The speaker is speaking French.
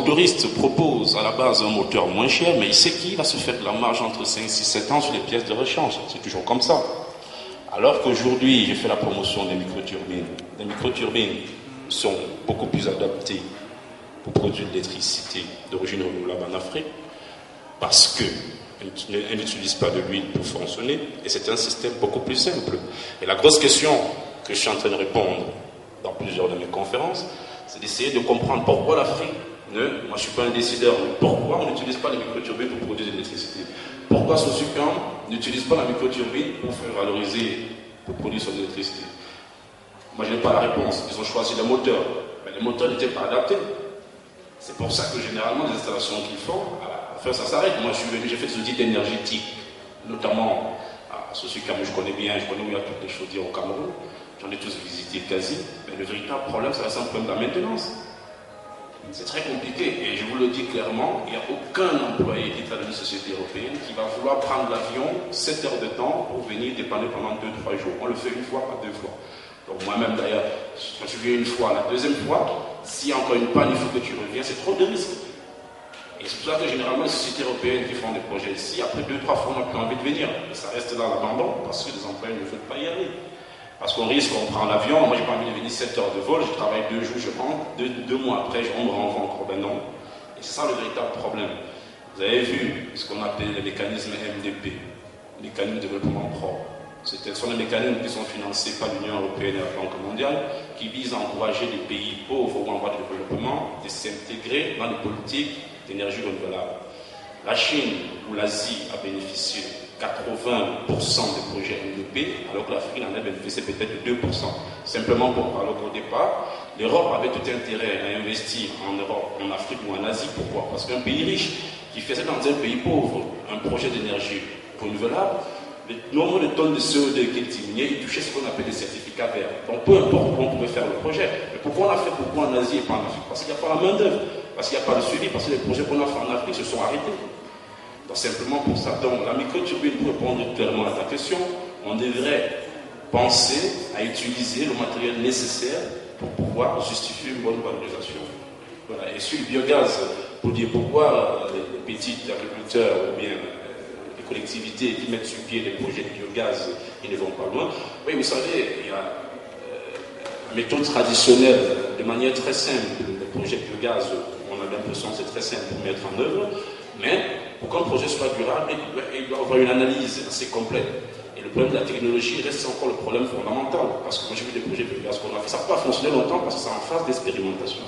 motoriste propose à la base un moteur moins cher, mais il sait qu'il va se faire de la marge entre 5, 6, 7 ans sur les pièces de rechange. C'est toujours comme ça. Alors qu'aujourd'hui, j'ai fait la promotion des microturbines. Les microturbines sont beaucoup plus adaptées pour produire de l'électricité d'origine renouvelable en Afrique parce qu'elles n'utilisent pas de l'huile pour fonctionner et c'est un système beaucoup plus simple. Et la grosse question que je suis en train de répondre dans plusieurs de mes conférences, c'est d'essayer de comprendre pourquoi l'Afrique, moi je ne suis pas un décideur, mais pourquoi on n'utilise pas les microturbines pour produire de l'électricité? Pourquoi Sosucam n'utilise pas la microturbine pour faire valoriser, pour produire son électricité? Moi je n'ai pas la réponse. Ils ont choisi le moteur, mais les moteurs n'étaient pas adaptés. C'est pour ça que généralement les installations qu'ils font, enfin ça s'arrête. Moi je suis venu, j'ai fait des audits énergétiques, notamment à Sosucam, je connais bien, je connais où il y a toutes les chaudières au Cameroun. J'en ai tous visité quasi, mais le véritable problème, c'est un problème de la maintenance. C'est très compliqué, et je vous le dis clairement, il n'y a aucun employé qui travaille dans une société européenne qui va vouloir prendre l'avion 7 heures de temps pour venir dépanner pendant 2-3 jours. On le fait une fois, pas 2 fois. Donc moi-même d'ailleurs, quand tu viens une fois, la deuxième fois, s'il y a encore une panne, il faut que tu reviens, c'est trop de risques. Et c'est pour ça que généralement les sociétés européennes qui font des projets ici, après 2-3 fois, on n'a plus envie de venir. Et ça reste là à l'abandon, parce que les employés ne veulent pas y aller. Parce qu'on risque, on prend l'avion, moi j'ai pas envie de venir 7 heures de vol, je travaille 2 jours, je rentre, 2 mois après, on me renvoie encore, ben non. Et c'est ça le véritable problème. Vous avez vu ce qu'on appelle les mécanismes MDP, mécanismes de développement propre. Ce sont des mécanismes qui sont financés par l'Union européenne et la Banque mondiale, qui visent à encourager les pays pauvres ou en voie de développement de s'intégrer dans les politiques d'énergie renouvelable. La Chine ou l'Asie a bénéficié 80% des projets MDP, alors que l'Afrique en a bénéficié peut-être de 2%. Simplement alors qu'au départ, l'Europe avait tout intérêt à investir en Europe, en Afrique ou en Asie. Pourquoi? Parce qu'un pays riche qui faisait dans un pays pauvre un projet d'énergie renouvelable, le nombre de tonnes de CO2 qu'il diminuait, il touchait ce qu'on appelle des certificats verts. Donc peu importe où on pouvait faire le projet. Mais pourquoi on l'a fait pourquoi en Asie et pas en Afrique? Parce qu'il n'y a pas la main-d'œuvre, parce qu'il n'y a pas le suivi, parce que les projets qu'on a fait en Afrique se sont arrêtés. Donc simplement pour ça. Donc la microturbine, pour répondre clairement à ta question, on devrait penser à utiliser le matériel nécessaire pour pouvoir justifier une bonne valorisation. Voilà. Et sur le biogaz, pour dire pourquoi les petits agriculteurs ou bien les collectivités qui mettent sur pied des projets de biogaz, ils ne vont pas loin. Oui, vous savez, il y a une méthode traditionnelle, de manière très simple, les projets de biogaz, on a l'impression que c'est très simple pour mettre en œuvre, mais pour qu'un projet soit durable, il doit avoir une analyse assez complète. Et le problème de la technologie reste encore le problème fondamental. Parce que moi j'ai vu des projets de biogaz qu'on a fait, ça ne peut pas fonctionner longtemps parce que c'est en phase d'expérimentation.